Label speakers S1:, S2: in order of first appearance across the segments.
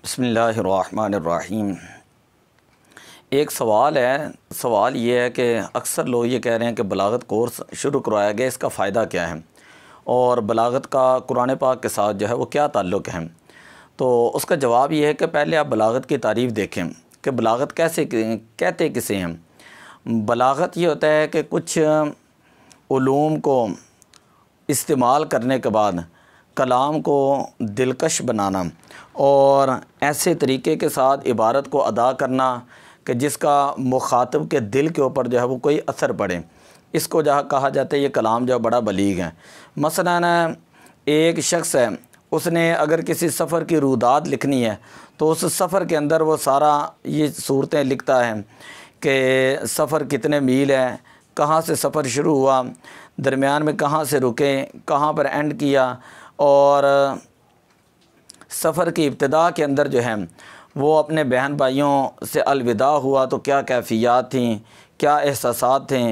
S1: बिस्मिल्लाहिर्रहमानिर्रहीम। एक सवाल है। सवाल ये है कि अक्सर लोग ये कह रहे हैं कि बलागत कोर्स शुरू करवाया गया, इसका फ़ायदा क्या है और बलागत का कुरान पाक के साथ जो है वो क्या ताल्लुक़ है। तो उसका जवाब ये है कि पहले आप बलागत की तारीफ़ देखें कि बलागत कैसे कहते किसे हैं। बलागत ये होता है कि कुछ उलूम को इस्तेमाल करने के बाद कलाम को दिलकश बनाना और ऐसे तरीके के साथ इबारत को अदा करना कि जिसका मुखातब के दिल के ऊपर जो है वो कोई असर पड़े, इसको जहाँ कहा जाता है ये कलाम जो बड़ा बलीग है। मसलन एक शख्स है, उसने अगर किसी सफ़र की रूदात लिखनी है तो उस सफ़र के अंदर वो सारा ये सूरतें लिखता है कि सफ़र कितने मील है, कहाँ से सफ़र शुरू हुआ, दरमियान में कहाँ से रुके, कहाँ पर एंड किया, और सफ़र की इब्तिदा के अंदर जो है वो अपने बहन भाइयों से अलविदा हुआ तो क्या कैफ़ियत थी, क्या एहसासात थे,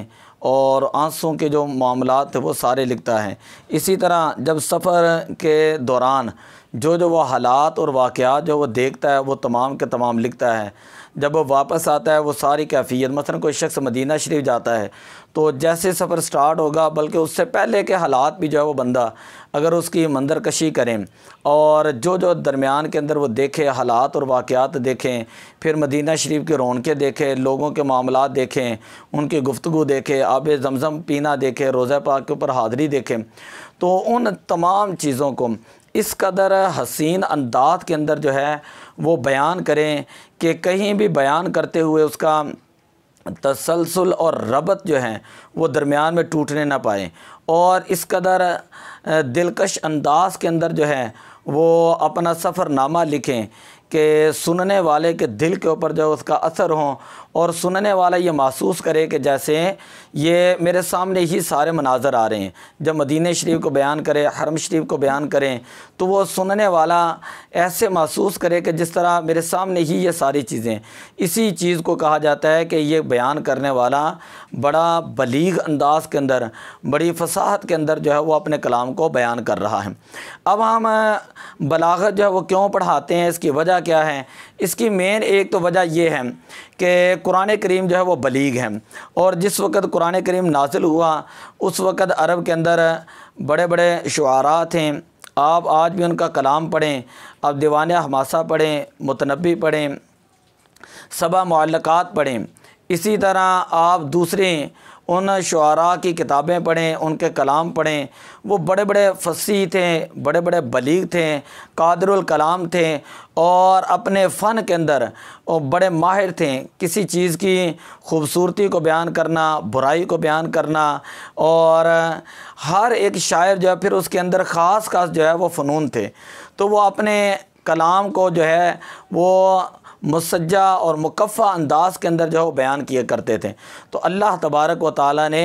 S1: और आंसुओं के जो मामलात थे वो सारे लिखता है। इसी तरह जब सफ़र के दौरान जो वो हालात और वाक़यात जो वो देखता है वो तमाम के तमाम लिखता है। जब वो वापस आता है वो सारी कैफ़ियत, मसलन कोई शख्स मदीना शरीफ जाता है तो जैसे सफ़र स्टार्ट होगा बल्कि उससे पहले के हालात भी जो है वो बंदा अगर उसकी मंजर कशी करें और जो दरमियान के अंदर वो देखे, हालात और वाक़यात देखें, फिर मदीना शरीफ की रौनकें देखें, लोगों के मामलात देखें, उनकी गुफ्तगू देखें, आब ज़मज़म पीना देखें, रोज़ा पाक के ऊपर हाज़री देखें, तो उन तमाम चीज़ों को इस कदर हसीन अंदाज के अंदर जो है वो बयान करें कि कहीं भी बयान करते हुए उसका तसलसल और रबत जो है वो दरमियान में टूटने ना पाए, और इस कदर दिलकश अंदाज के अंदर जो है वो अपना सफ़रनामा लिखें कि सुनने वाले के दिल के ऊपर जो उसका असर हो और सुनने वाला ये महसूस करे कि जैसे ये मेरे सामने ही सारे मनाज़र आ रहे हैं। जब मदीने शरीफ को बयान करें, हरम शरीफ को बयान करें तो वो सुनने वाला ऐसे महसूस करे कि जिस तरह मेरे सामने ही ये सारी चीज़ें। इसी चीज़ को कहा जाता है कि ये बयान करने वाला बड़ा बलीग अंदाज के अंदर, बड़ी फसाहत के अंदर जो है वो अपने कलाम को बयान कर रहा है। अब हम बलागत जो है वो क्यों पढ़ाते हैं, इसकी वजह क्या है। इसकी मेन एक तो वजह यह है कि कुरान करीम जो है वो बलीग है, और जिस वक़्त कुरान करीम नाज़िल हुआ उस वक़्त अरब के अंदर बड़े बड़े शुआरा थे। आप आज भी उनका कलाम पढ़ें, आप दीवान हमासा पढ़ें, मुतनब्बी पढ़ें, सबा मुअल्लक़ात पढ़ें, इसी तरह आप दूसरे उन शुआरा की किताबें पढ़ें, उनके कलाम पढ़ें। वो बड़े बड़े फसीह थे, बड़े बड़े बलीग थे, कादिरुल कलाम थे, और अपने फ़न के अंदर वो बड़े माहिर थे। किसी चीज़ की खूबसूरती को बयान करना, बुराई को बयान करना, और हर एक शायर जो है फिर उसके अंदर ख़ास ख़ास जो है वो फ़नून थे। तो वो अपने कलाम को जो है वो मुसज्जा और मुकफ़ा अंदाज के अंदर जो है वो बयान किया करते थे। तो अल्लाह तबारक व तआला ने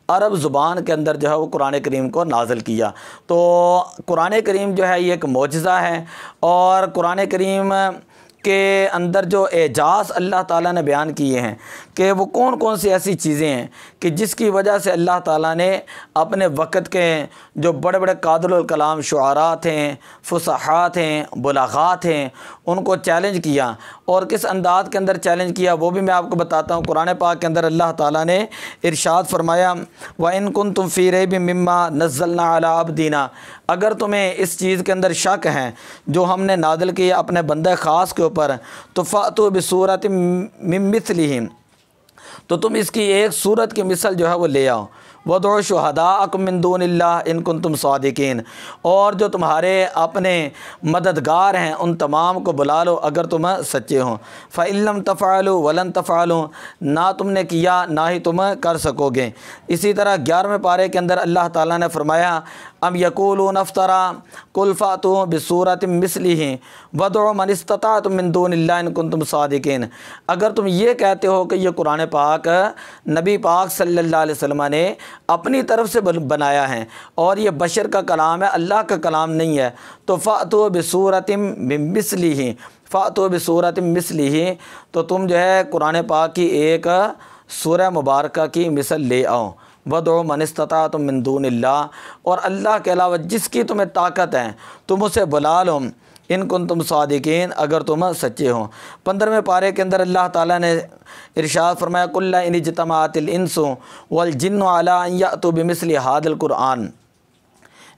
S1: अरब ज़ुबान के अंदर जो है वो कुरान करीम को नाज़िल किया। तो कुरान करीम जो है ये एक मोजज़ा है, और कुरान करीम के अंदर जो एजाज़ अल्लाह ताला ने बयान किए हैं कि वो कौन कौन सी ऐसी चीज़ें हैं कि जिसकी वजह से अल्लाह ताला ने अपने वक़्त के जो बड़े बड़े कादिरुल कलाम शुआरा थे, फुसहा थे, बुलगा थे, उनको चैलेंज किया। और किस अंदाज के अंदर चैलेंज किया वो भी मैं आपको बताता हूँ। कुरान पाक के अंदर अल्लाह ताला ने इरशाद फरमाया, व इन कुंतुम फ़ी रैबिम मिम्मा नज़्ज़लना अला अब्दीना, अगर तुम्हें इस चीज़ के अंदर शक है जो हमने नाज़िल किया अपने बंदे ख़ास के ऊपर, तो फ़ातू बिसूरतिम मिन मिस्लिही, तो तुम इसकी एक सूरत की मिसल जो है वो ले आओ। वदउ शुहदाअकुम मिन दूनिल्लाह इन कुंतुम सादिकीन, और जो तुम्हारे अपने मददगार हैं उन तमाम को बुला लो अगर तुम सच्चे हो। फ़इल्लम तफ़अलू वलन तफ़अलू, ना तुमने किया ना ही तुम कर सकोगे। इसी तरह 11वें पारे के अंदर अल्लाह ताला ने फरमाया, अम यक़ूलून अफ़्तरा कुल फ़ातू बिसूरतिम मिस्लिही वदउ मन इस्तताअतुम मिन दूनिल्लाह इन कुंतुम सादिकीन, अगर तुम ये कहते हो कि ये कुरान पाक नबी पाक सल्लल्लाहु अलैहि वसल्लम ने अपनी तरफ से बनाया है और ये बशर का कलाम है, अल्लाह का कलाम नहीं है, तो फ़ातू बिसूरतिम मिस्लिही, फ़ातू बिसूरतिम मिस्लिही, तो तुम जो है कुरान पाक की एक सूरह मुबारक की मिसल ले आओ। वदउ मन इस्तताअतुम मिन दूनिल्लाह, और अल्लाह के अलावा जिसकी तुम्हें ताकत है तुम उसे बुला लो इन कुंतुम सादिकीन, अगर तुम सच्चे हो। 15वें पारे के अंदर अल्लाह ताला ने इरशाद फरमाया कुल्ला इन इज्तमाअतिल इंसु वल जिन्नु अला अन यअतू बिमिस्लि हादिल कुरआन।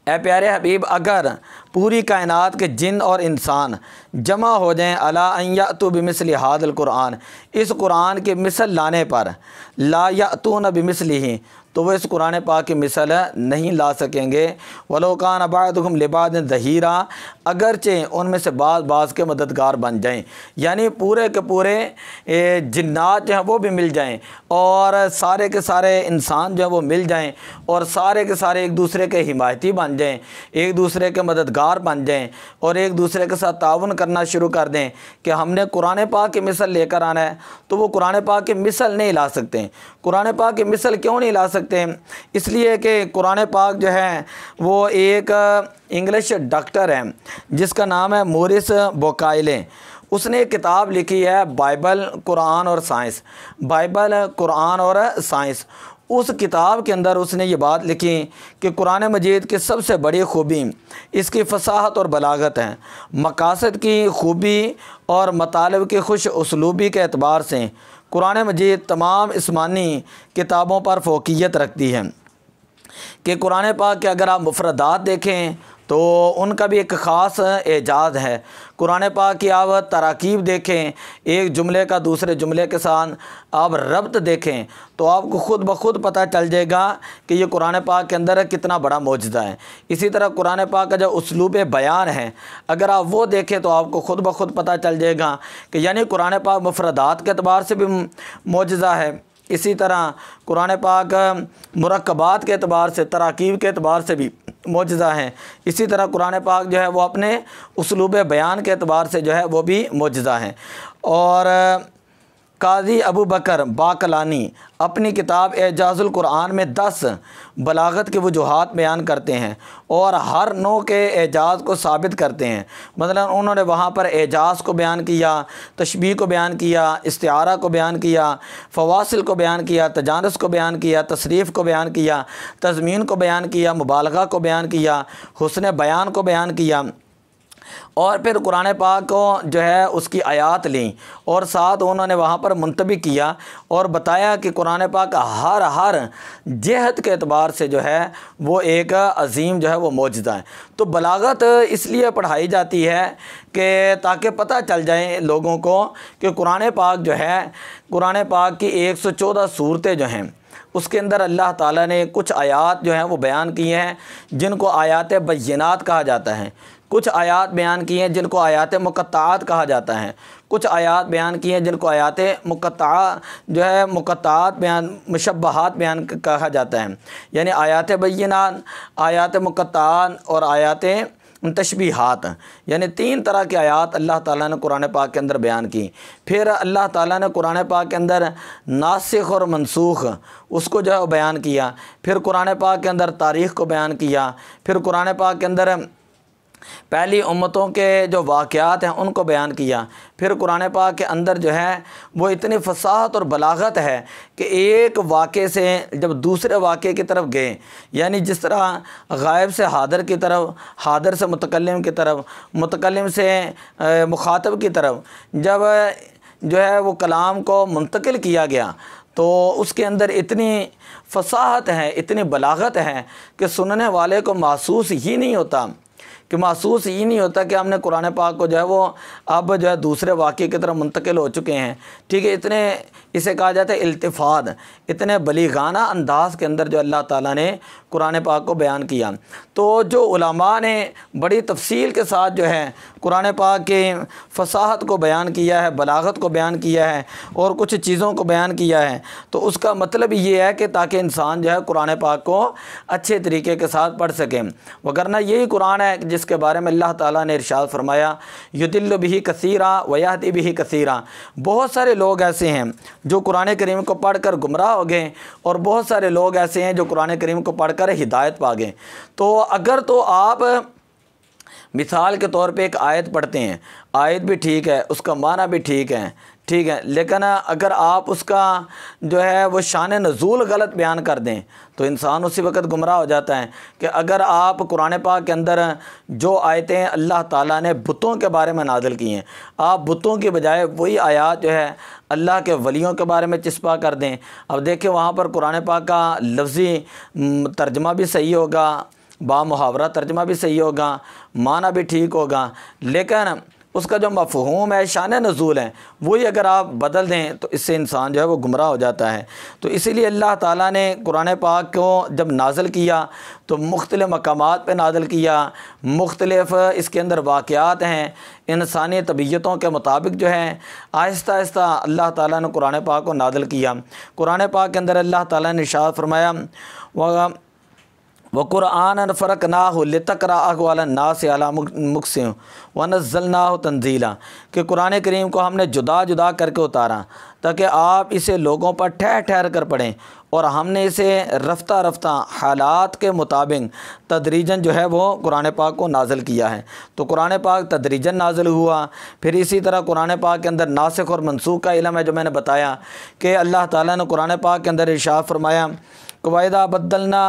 S1: ए प्यारे हबीब, अगर पूरी कायनात के जिन और इंसान जमा हो जाएं अला अन यअतू बिमिस्लि हादिल कुरआन, इस कुरान के मिसल लाने पर, ला यअतून बिमिस्लिही, तो वो इस कुरान पाक की मिसल नहीं ला सकेंगे। वलो कान बादुहुम लिबादिन ज़हीरा, अगरचे उनमें से बाज़ के मददगार बन जाएं, यानी पूरे के पूरे जिन्नात जो हैं वो भी मिल जाएं और सारे के सारे इंसान जो हैं वो मिल जाएं और सारे के सारे एक दूसरे के हिमायती बन जाएं, एक दूसरे के मददगार बन जाएं और एक दूसरे के साथ ताउन करना शुरू कर दें कि हमने कुरान पाक की मिसल लेकर आना है, तो वो कुरान पाक की मिसल नहीं ला सकते। कुरान पाक की मिसल क्यों नहीं ला सकते? इसलिए कि कुरान पाक जो है वो एक इंग्लिश डॉक्टर है जिसका नाम है मोरिस बोकाइले। उसने एक किताब लिखी है बाइबल, कुरान और साइंस, बाइबल, कुरान और साइंस। उस किताब के अंदर उसने ये बात लिखी कि कुरान मजीद की सबसे बड़ी खूबी इसकी फसाहत और बलागत है। मकासद की खूबी और मतलब की खुश उसलूबी के एतबार से कुरान मजीद तमाम इस्मानी किताबों पर फ़ौक़ियत रखती है कि कुरान पाक के अगर आप मुफ़रदात देखें तो उनका भी एक ख़ास एजाज़ है। कुरान पाक की आप तराकीब देखें, एक जुमले का दूसरे जुमले के साथ आप रब्त देखें तो आपको ख़ुद ब खुद पता चल जाएगा कि ये कुरान पाक के अंदर कितना बड़ा मौजज़ा है। इसी तरह कुरान पाक का जो उसलूब बयान है, अगर आप वो देखें तो आपको ख़ुद ब खुद पता चल जाएगा कि यानी कुरान पाक मुफ़रदात के अतबार से भी मौजज़ा है। इसी तरह कुरान पाक मुरक्कबात के अतबार से, तराकीब के अतबार से भी मौजज़ा है। इसी तरह कुरान पाक जो है वो अपने उसलूब बयान के अतबार से जो है वो भी मौजज़ा है। और काज़ी अबू बकर बाकलानी अपनी किताब एजाज़ुल कुरान में 10 बलागत के वजूहात बयान करते हैं और हर नौ के एजाज़ को साबित करते हैं। मतलब उन्होंने वहाँ पर एजाज़ को बयान किया, तशबीह को बयान किया, इस्तिआरा को बयान किया, फ़वासिल को बयान किया, तजानस को बयान किया, तसरीफ़ को बयान किया, तज़मीन को बयान किया, मुबालगा को बयान किया, हुस्न बयान को बयान किया और फिर कुरान पाक को जो है उसकी आयात ली और साथ उन्होंने वहाँ पर मुंतबी किया और बताया कि कुरान पाक हर जहत के एतबार से जो है वो एक अजीम जो है वो मौजज़ा है। तो बलागत इसलिए पढ़ाई जाती है कि ताकि पता चल जाए लोगों को कि कुरान पाक जो है, कुरान पाक की 114 सूरतें जो हैं उसके अंदर अल्लाह ताला ने कुछ आयात जो हैं वो बयान किए हैं जिनको आयात बय्यनात कहा जाता है, कुछ आयात बयान की हैं जिनको आयात मुक़त्ताआत कहा जाता है, कुछ आयात बयान की हैं जिनको आयात मुक़त्ता जो है मुक़त्ताआत बयान, मुशब्बहात बयान कहा जाता है। यानी आयात बय्यनात, आयात मुक़त्ताआत और आयात तशबीहात, यानी 3 तरह की आयात अल्लाह ताला ने कुरान पाक के अंदर बयान की। फिर अल्लाह ताला ने कुरान पाक के अंदर नासिख और मनसूख उसको जो है बयान किया। फिर कुरान पाक के अंदर तारीख़ को बयान किया। फिर कुरान पाक के अंदर पहली उम्मतों के जो वाक़यात हैं उनको बयान किया। फिर कुरान पाक के अंदर जो है वो इतनी फसाहत और बलागत है कि एक वाक़े से जब दूसरे वाक़े की तरफ गए, यानी जिस तरह गायब से हादर की तरफ, हादर से मुतकल्लिम की तरफ, मुतकल्लिम से मुखातब की तरफ जब जो है वो कलाम को मुंतकिल किया गया तो उसके अंदर इतनी फसाहत है, इतनी बलागत है कि सुनने वाले को महसूस ही नहीं होता कि हमने कुरान पाक को जो है वो अब जो है दूसरे वाक़े की तरफ मुंतकिल हो चुके हैं। ठीक है, इतने इसे कहा जाता है इल्तिफ़ात, इतने बलीगाना अंदाज के अंदर जो अल्लाह ताला ने कुरान पाक को बयान किया। तो जो उलमा ने बड़ी तफसील के साथ जो है कुरान पाक के फसाहत को बयान किया है, बलागत को बयान किया है और कुछ चीज़ों को बयान किया है, तो उसका मतलब ये है कि ताकि इंसान जो है कुरान पाक को अच्छे तरीके के साथ पढ़ सके। वगरना यही कुरान है जिसके बारे में अल्लाह ताला ने इरशाद फरमाया युदिल्लु बिही कसीरा व यहदी बिही कसीरा। बहुत सारे लोग ऐसे हैं जो कुरान करीम को पढ़कर गुमराह हो गए और बहुत सारे लोग ऐसे हैं जो कुरान करीम को पढ़कर हिदायत पा गए। तो अगर तो आप मिसाल के तौर पे एक आयत पढ़ते हैं, आयत भी ठीक है, उसका माना भी ठीक है, ठीक है, लेकिन अगर आप उसका जो है वो शान नज़ूल गलत बयान कर दें तो इंसान उसी वक्त गुमराह हो जाता है। कि अगर आप कुरान पाक के अंदर जो आयतें अल्लाह ताला ने बुतों के बारे में नाज़िल की हैं, आप बुतों की बजाय वही आयात जो है अल्लाह के वलियों के बारे में चिस्पा कर दें। अब देखिए वहाँ पर कुरान पाक का लफ्ज़ी तर्जमा भी सही होगा, बामुहावरा तर्जमा भी सही होगा, माना भी ठीक होगा, लेकिन उसका जो मफ़हूम है, शान नज़ूल है, वही अगर आप बदल दें तो इससे इंसान जो है वो गुमराह हो जाता है। तो इसीलिए अल्लाह ताला ने कुरान पाक को जब नाज़िल किया तो मुख्तलिफ़ मकामात पे नाज़िल किया, मुख्तलिफ़ इसके अंदर वाक़यात हैं, इंसानी तबीयतों के मुताबिक जो है आहिस्ता आहिस्ता अल्लाह ताला ने कुरान पाक को नाज़िल किया। कुरान पाक के अंदर अल्लाह ताला ने इरशाद फरमाया व क़ुरआनन फ़रक़नाहु लितक़रअहु अलन्नास अला मुक्सिन व नज़्ज़लनाहु तंज़ीला, कि कुरान करीम को हमने जुदा जुदा करके उतारा ताकि आप इसे लोगों पर ठहर ठहर कर पढ़ें, और हमने इसे रफ्ता रफ्ता हालात के मुताबिक तदरीजन जो है वो कुरान पाक को नाज़िल किया है। तो कुरान पाक तदरीजन नाज़िल हुआ। फिर इसी तरह कुरान पाक के अंदर नासिख़ और मनसूख़ का इल्म है, जो मैंने बताया कि अल्लाह ताला ने कुरान पाक के अंदर इरशाद फरमाया क़वाइदा बद्दलना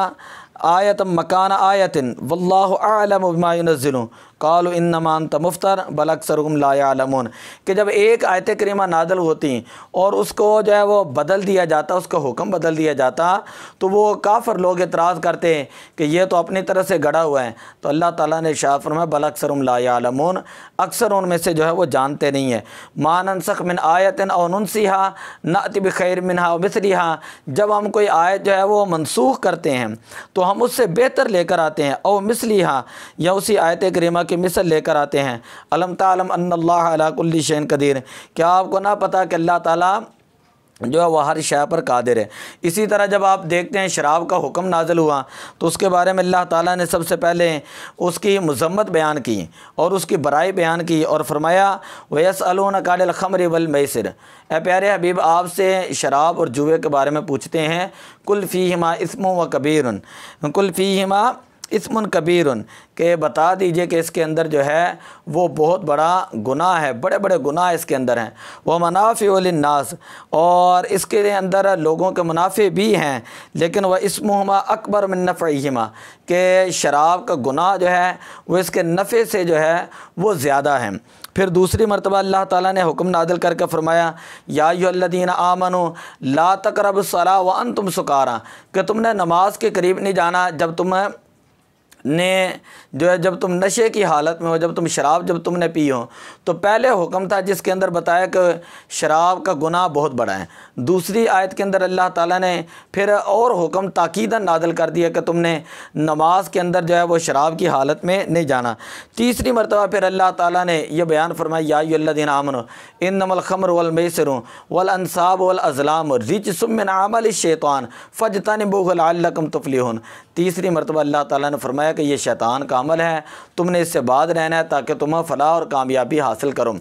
S1: आयत मकान आयतिन वल्लाहु अअलमु बिमा युनज़्ज़िलु क़ालू इन्नमा अंत मुफ्तर बल अक्सरुहुम ला यअलमून, कि जब एक आयत करीमा नाज़िल होती और उसको जो है वो बदल दिया जाता, उसका हुक्म बदल दिया जाता, तो वो काफ़िर लोग एतराज़ करते कि ये तो अपनी तरह से गढ़ा हुआ है। तो अल्लाह ताला ने इरशाद फरमाया बल अक्सरुहुम ला यअलमून, अक्सर उनमें से जो है वो जानते नहीं है। मा नंसख़ मिन आयतिन औ नुनसिहा नअति बिखैर मिनहा व मिस्लिहा, जब हम कोई आयत जो है वो मनसूख़ करते हैं तो हम उससे बेहतर लेकर आते हैं, और मिस्लिहा या उसी आयत करीमा की मिसल लेकर आते हैं। अलम तालम अन्नल्लाह अला कुल्ली शैइन कदीर, क्या आपको ना पता कि अल्लाह ताला जो है वह हर शय पर कादिर है। इसी तरह जब आप देखते हैं शराब का हुक्म नाज़िल हुआ तो उसके बारे में अल्लाह ताला ने सबसे पहले उसकी मज़म्मत बयान की और उसकी बराई बयान की, और फरमाया वयसअलूनका अनिल खम्रि वल मैसिर, ए प्यारे हबीब आपसे शराब और जुए के बारे में पूछते हैं। कुल फ़ीहिमा इस्मुन व कबीरुन, कुल फ़ीहिमा इस्मुन कबीरुन, के बता दीजिए कि इसके अंदर जो है वो बहुत बड़ा गुनाह है, बड़े बड़े गुनाह इसके अंदर हैं। वह मनाफ़िउ लिन्नास, और इसके अंदर लोगों के मुनाफ़े भी हैं, लेकिन वह इस्मुहुमा अकबर मिन नफ़इहिमा, के शराब का गुनाह जो है वो इसके नफ़े से जो है वो ज़्यादा है। फिर दूसरी मरतबा अल्लाह ताला ने हुक्म नाज़िल करके फरमाया या अय्युहल्लज़ीना आमनू ला तक़रबुस्सलाह व अंतुम सुकारा, कि तुमने नमाज के करीब नहीं जाना जब तुम ने जो है जब तुम नशे की हालत में हो, जब तुम शराब जब तुमने पी हो। तो पहले हुक्म था जिसके अंदर बताया कि शराब का गुनाह बहुत बड़ा है। दूसरी आयत के अंदर अल्लाह ताला ने फिर और हुक्म ताकीदन नाज़िल कर दिया कि तुमने नमाज के अंदर जो है वो शराब की हालत में नहीं जाना। तीसरी मरतबा फिर अल्लाह ताला ने यह बयान फरमाया या अय्युहल्लज़ीना आमनू इन्नमल खम्रु वल मैसिरु वल अंसाब वल अज़लाम रिज्सुम मिन अमलि शैतान फज्तनिबूहु लअल्लकुम तुफ़्लिहून। तीसरी मरतबा अल्लाह ताला ने फरमाया कि ये शैतान का अमल है, तुमने इससे बाद रहना है ताकि तुम फलाह और कामयाबी हासिल करो।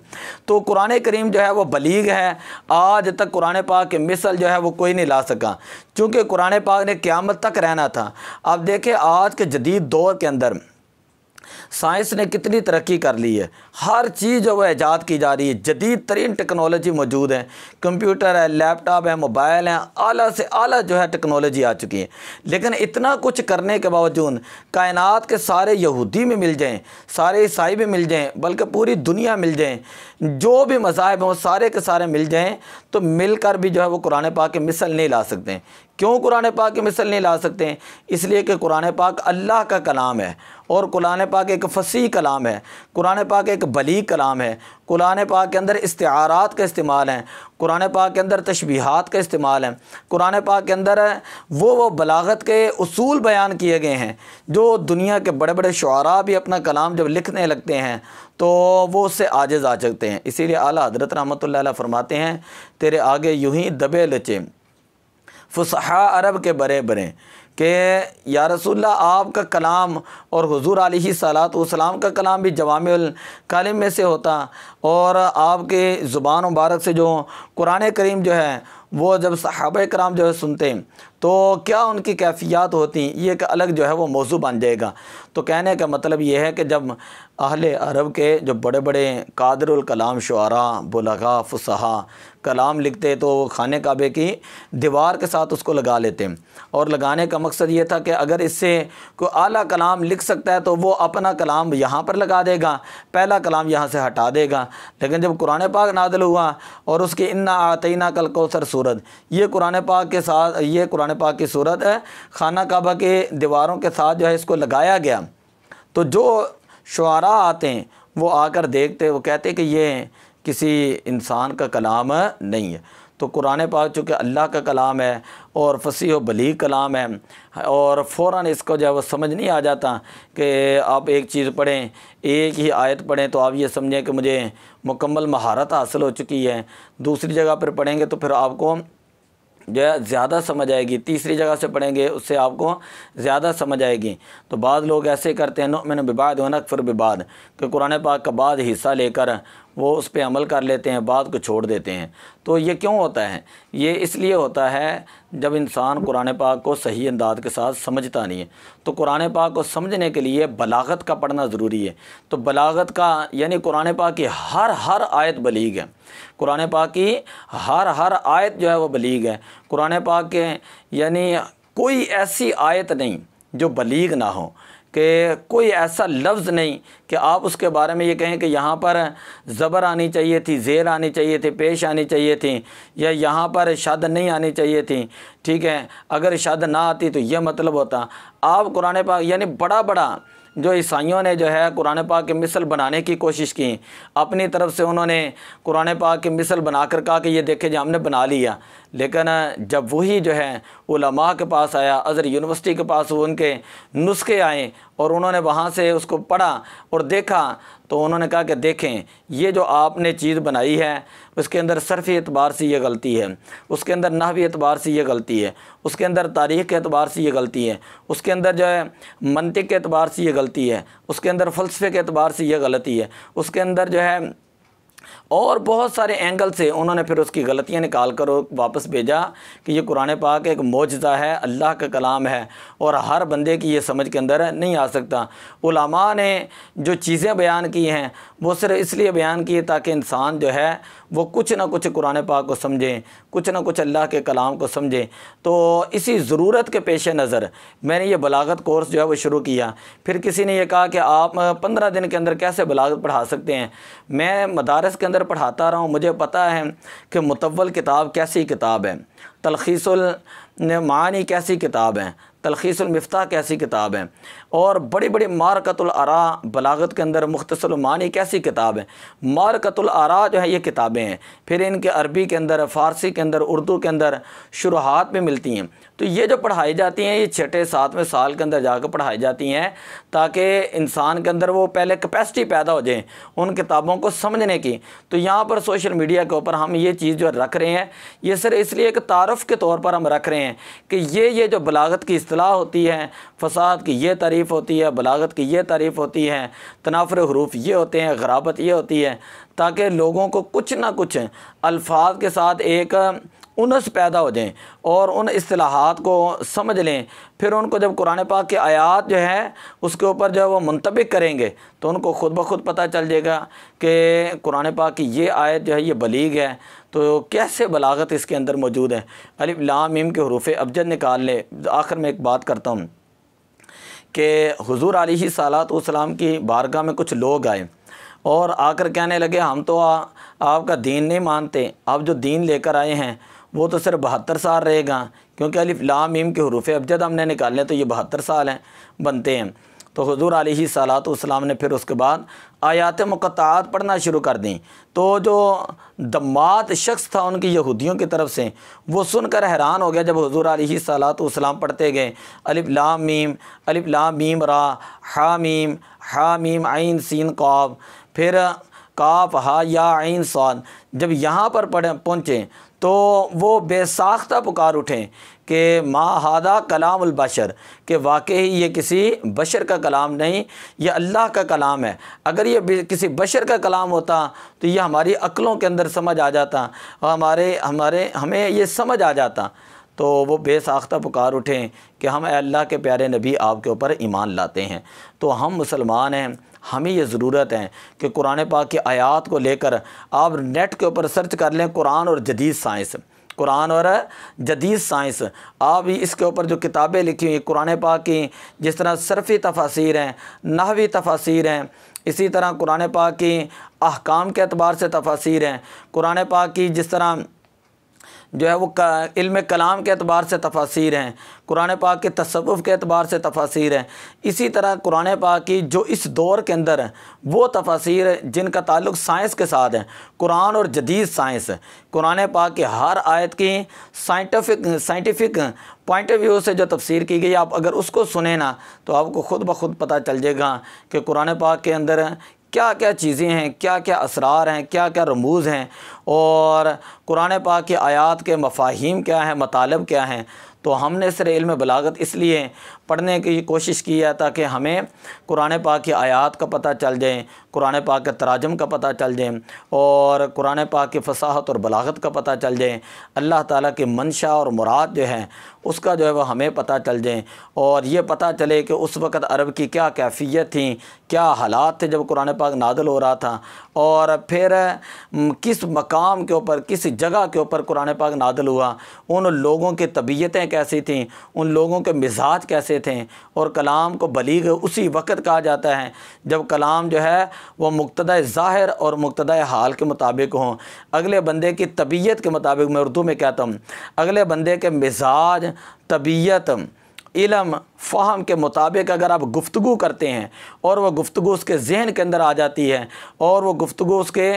S1: तो कुरान करीम जो है वो बलीग है। आज तक कुरान पाक की मिसल जो है वो कोई नहीं ला सका, चूँकि कुरान पाक ने क़यामत तक रहना था। अब देखें आज के जदीद दौर के अंदर साइंस ने कितनी तरक्की कर ली है, हर चीज़ जो है ईजाद की जा रही है, जदीद तरीन टेक्नोलॉजी मौजूद है, कंप्यूटर है, लैपटॉप है, मोबाइल है, आला से आला जो है टेक्नोलॉजी आ चुकी है। लेकिन इतना कुछ करने के बावजूद कायनात के सारे यहूदी में मिल जाएं, सारे ईसाई भी मिल जाएं, बल्कि पूरी दुनिया मिल जाएं, जो भी मज़ाहिब हों सारे के सारे मिल जाएं, तो मिलकर भी जो है वो कुरान पाक की मिसल नहीं ला सकते। क्यों कुरान पाक की मिसल नहीं ला सकते? इसलिए कि कुरान पाक अल्लाह का कलाम है, और कुरान पाक एक फसीह कलाम है, कुरान पाक एक बलीग कलाम है। कुरान पाक के अंदर इस्तिआरात का इस्तेमाल है, कुरान पाक के अंदर तशबीहात का इस्तेमाल है, कुरान पाक के अंदर वो बलागत के उसूल बयान किए गए हैं जो दुनिया के बड़े बड़े शुआरा भी अपना कलाम जब लिखने लगते हैं तो वो उससे आजिज़ आ सकते हैं। इसीलिए आला हज़रत रहमतुल्लाह अलैह फरमाते हैं तेरे आगे यूं ही दबे लचे फुसहा अरब के बरे बरे, कि या रसूलल्लाह आपका कलाम और हुज़ूर अलैहिस्सलातु वस्सलाम का कलाम भी जवामिउल कलिम में से होता, और आपके ज़ुबान मुबारक से जो कुरान करीम जो है वो जब सहाबा कराम जो है सुनते हैं तो क्या उनकी कैफियत होती, ये एक अलग जो है वो मौजू बन जाएगा। तो कहने का मतलब ये है कि जब अहले अरब के जो बड़े बड़े कादरुल कलाम शुआरा बुलगा फुसहा कलाम लिखते तो वो खाने काबे की दीवार के साथ उसको लगा लेते हैं, और लगाने का मकसद ये था कि अगर इससे कोई आला कलाम लिख सकता है तो वो अपना कलाम यहाँ पर लगा देगा, पहला कलाम यहाँ से हटा देगा। लेकिन जब कुरान पाक नाज़िल हुआ और उसकी इन्ना आतईना कल कौसर सूरत, ये कुरान पाक के साथ, ये कुरान पाक की सूरत है, खाना काबा के दीवारों के साथ जो है इसको लगाया गया, तो जो शुआरा आते हैं वो आकर देखते, वो कहते कि ये किसी इंसान का कलाम नहीं है। तो कुरान पाक चूँकि अल्लाह का कलाम है और फसीह व बलीग कलाम है, और फ़ौरन इसको जो है वो समझ नहीं आ जाता कि आप एक चीज़ पढ़ें, एक ही आयत पढ़ें तो आप ये समझें कि मुझे मुकम्मल महारत हासिल हो चुकी है, दूसरी जगह पर पढ़ेंगे तो फिर आपको जो है ज़्यादा समझ आएगी, तीसरी जगह से पढ़ेंगे उससे आपको ज़्यादा समझ आएगी। तो बाद लोग ऐसे करते हैं, मैंने बिबाद व नकफ़र बिबाद, कि कुरान पाक का बाद हिस्सा लेकर वो उस पर अमल कर लेते हैं, बाद को छोड़ देते हैं। तो ये क्यों होता है? ये इसलिए होता है जब इंसान कुरान पाक को सही अंदाज के साथ समझता नहीं है। तो कुरान पाक को समझने के लिए बलागत का पढ़ना ज़रूरी है। तो बलागत का यानी कुरान पाक की हर आयत बलीग है, कुरान पाक की हर आयत जो है वो बलीग है। कुरान पाक के यानी कोई ऐसी आयत नहीं जो बलीग ना हो, कि कोई ऐसा लफ्ज़ नहीं कि आप उसके बारे में ये कहें कि यहाँ पर ज़बर आनी चाहिए थी, ज़ेर आनी चाहिए थी, पेश आनी चाहिए थी, या यहाँ पर शद नहीं आनी चाहिए थी। ठीक है, अगर शद ना आती तो यह मतलब होता। आप कुरान पाक यानी बड़ा बड़ा जो ईसाइयों ने जो है कुरान पाक के मिसल बनाने की कोशिश की, अपनी तरफ से उन्होंने कुरान पाक के मिसल बनाकर कहा कि ये देखे जो हमने बना लिया। लेकिन जब वही जो है उलमा के पास आया, अज़हर यूनिवर्सिटी के पास वो उनके नुस्खे आए और उन्होंने वहाँ से उसको पढ़ा और देखा, तो उन्होंने कहा कि देखें ये जो आपने चीज़ बनाई है उसके अंदर सर्फ़ी एतबार से ये गलती है, उसके अंदर नहवी एतबार से ये गलती है, उसके अंदर तारीख़ के एतबार से ये गलती है, उसके अंदर जो है मंतिक़ के एतबार से ये गलती है, उसके अंदर फ़लसफ़े के एतबार से ये गलती है, उसके अंदर जो है और बहुत सारे एंगल से उन्होंने फिर उसकी गलतियाँ निकाल कर वापस भेजा कि ये कुरान पाक एक मोजज़ा है, अल्लाह का कलाम है और हर बंदे की ये समझ के अंदर नहीं आ सकता। उलमा ने जो चीज़ें बयान की हैं वो सिर्फ इसलिए बयान की है ताकि इंसान जो है वो कुछ ना कुछ कुरान पाक को समझे, कुछ ना कुछ अल्लाह के कलाम को समझे। तो इसी ज़रूरत के पेश नज़र मैंने ये बलागत कोर्स जो है वो शुरू किया। फिर किसी ने ये कहा कि आप 15 दिन के अंदर कैसे बलागत पढ़ा सकते हैं? मैं मदारस के अंदर पढ़ाता रहा हूँ, मुझे पता है कि मुतव्वल किताब कैसी किताब है, तलखीसुल मानी कैसी किताब है, तलखीसुल मिफ्ताह कैसी किताब है, और बड़ी बड़ी मारकतुल आरा बलागत के अंदर मुख्तसरुल मानी कैसी किताब है। मारकतुल आरा जो है ये किताबें हैं, फिर इनके अरबी के अंदर, फ़ारसी के अंदर, उर्दू के अंदर शुरुआत में मिलती हैं। तो ये जो पढ़ाई जाती हैं ये 6-7वें साल के अंदर जाकर पढ़ाई जाती हैं ताकि इंसान के अंदर वो पहले कैपेसिटी पैदा हो जाए उन किताबों को समझने की। तो यहाँ पर सोशल मीडिया के ऊपर हम ये चीज़ जो रख रहे हैं ये सिर्फ इसलिए कि तारुफ़ के तौर पर हम रख रहे हैं कि ये जो बलागत की इस्तिलाह होती है, फ़साद की ये तारीफ़ होती है, बलागत की ये तारीफ़ होती है, तनाफ़ुर हुरूफ ये होते हैं, ग़राबत ये होती है, ताकि लोगों को कुछ ना कुछ अल्फाज के साथ एक उनस पैदा हो जाएं और उन इस्तिलाहात को समझ लें। फिर उनको जब कुरान पाक की आयात जो है उसके ऊपर जो है वो मुंतबिक करेंगे तो उनको ख़ुद ब खुद पता चल जाएगा कि कुरान पाक की ये आयत जो है ये बलीग है, तो कैसे बलागत इसके अंदर मौजूद है। अलिफ लाम मीम के हुरूफ़ अबजद निकाल ले। आखिर में एक बात करता हूँ कि हुज़ूर अलैहिस्सलाम की बारगाह में कुछ लोग आए और आकर कहने लगे हम तो आपका दीन नहीं मानते, आप जो दीन लेकर आए हैं वो तो सिर्फ 72 साल रहेगा, क्योंकि अलिफ लाम मीम के हुरूफ़ अबजद हमने निकालने तो ये 72 साल हैं बनते हैं। तो हुज़ूर अलैहिस्सलाम ने फिर उसके बाद आयात मुक़त्ताआत पढ़ना शुरू कर दी। तो जो दम्मात शख्स था उनकी यहूदियों की तरफ से, वो सुनकर हैरान हो गया जब हुज़ूर अलैहिस्सलाम पढ़ते गए अलिफ लाम मीम रा हा मीम आइन सीन क़ाफ, फिर काफ हा या आइन साद, जब यहाँ पर पहुँचें तो वो बेसाख्ता पुकार उठें कि मा हादा कलामुल बशर, कि वाकई ये किसी बशर का कलाम नहीं, ये अल्लाह का कलाम है। अगर ये किसी बशर का कलाम होता तो ये हमारी अक्लों के अंदर समझ आ जाता, हमें ये समझ आ जाता। तो वो बेसाख्ता पुकार उठें कि हम अल्लाह के प्यारे नबी आपके ऊपर ईमान लाते हैं। तो हम मुसलमान हैं, हमें ये ज़रूरत है कि कुरान पाक की आयात को लेकर आप नेट के ऊपर सर्च कर लें, कुरान और जदीद साइंस, कुरान और जदीद साइंस। आप इसके ऊपर जो किताबें लिखी हुई कुरान पाक की, जिस तरह सरफ़ी तफासीर हैं, नहवी तफासीर हैं, इसी तरह कुरान पाक की अहकाम के एतबार से तफासीर हैं, कुरान पाक की जिस तरह जो है वो इल्म कलाम के एतबार से तफासीर हैं, कुरान पाक के तसव्वुफ़ के एतबार से तफासीर हैं। इसी तरह कुरान पाक की जो इस दौर के अंदर वो तफासीर जिनका ताल्लुक़ साइंस के साथ है, कुरान और जदीद साइंस, कुरान पाक की हर आयत की साइंटिफिक पॉइंट ऑफ व्यू से जो तफसीर की गई, आप अगर उसको सुने ना तो आपको ख़ुद ब खुद पता चल जाएगा कि कुरान पाक के अंदर क्या क्या चीज़ें हैं, क्या क्या असरार हैं, क्या क्या रमूज़ हैं, और कुरान पाक की आयात के मफ़ाहीम क्या हैं, मतलब क्या हैं। तो हमने सिर्फ इल्म बलागत इसलिए पढ़ने की कोशिश की है ताकि हमें कुरान पाक की आयात का पता चल जाए, कुरान पाक के तराजम का पता चल जाए, और कुरान पाक की फसाहत और बलागत का पता चल जाए, अल्लाह ताला की मंशा और मुराद जो है उसका जो है वह हमें पता चल जाए, और ये पता चले कि उस वक़्त अरब की क्या कैफियत थी, क्या हालात थे जब कुरान पाक नाज़िल हो रहा था, और फिर किस मकाम के ऊपर, किस जगह के ऊपर कुरान पाक नाज़िल हुआ, उन लोगों की तबीयतें कैसी थीं, उन लोगों के मिजाज कैसे थे। और कलाम को बलीग उसी वक़्त कहा जाता है जब कलाम जो है वो मुक्तदा ज़ाहिर और मुक्तदा हाल के मुताबिक हों, अगले बंदे की तबीयत के मुताबिक। मैं उर्दू में कहता हूँ, अगले बंदे के मिजाज, तबीयत, इल्म, फ़हम के मुताबिक अगर आप गुफ्तगू करते हैं और वह गुफ्तगू उसके जहन के अंदर आ जाती है और वह गुफ्तगू उसके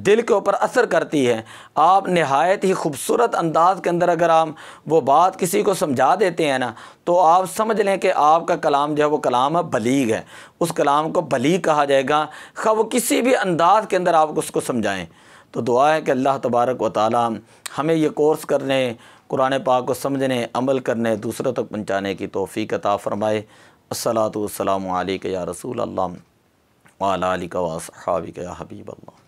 S1: दिल के ऊपर असर करती है, आप नहायत ही खूबसूरत अंदाज के अंदर अगर आप वो बात किसी को समझा देते हैं ना, तो आप समझ लें कि आपका कलाम जो है वो कलाम बलीग है। उस कलाम को बलीग कहा जाएगा, खा वो किसी भी अंदाज के अंदर आप उसको समझाएँ। तो दुआ है कि अल्लाह तबारक व तआला हमें ये कोर्स करने, कुरान पाक को समझने, अमल करने, दूसरों तक पहुँचाने की तौफ़ीक़ अता फ़रमाए। अस्सलातु वस्सलामु अलैका या रसूल अल्लाह व अला आलिका व अस्हाबिका या हबीब अल्लाह।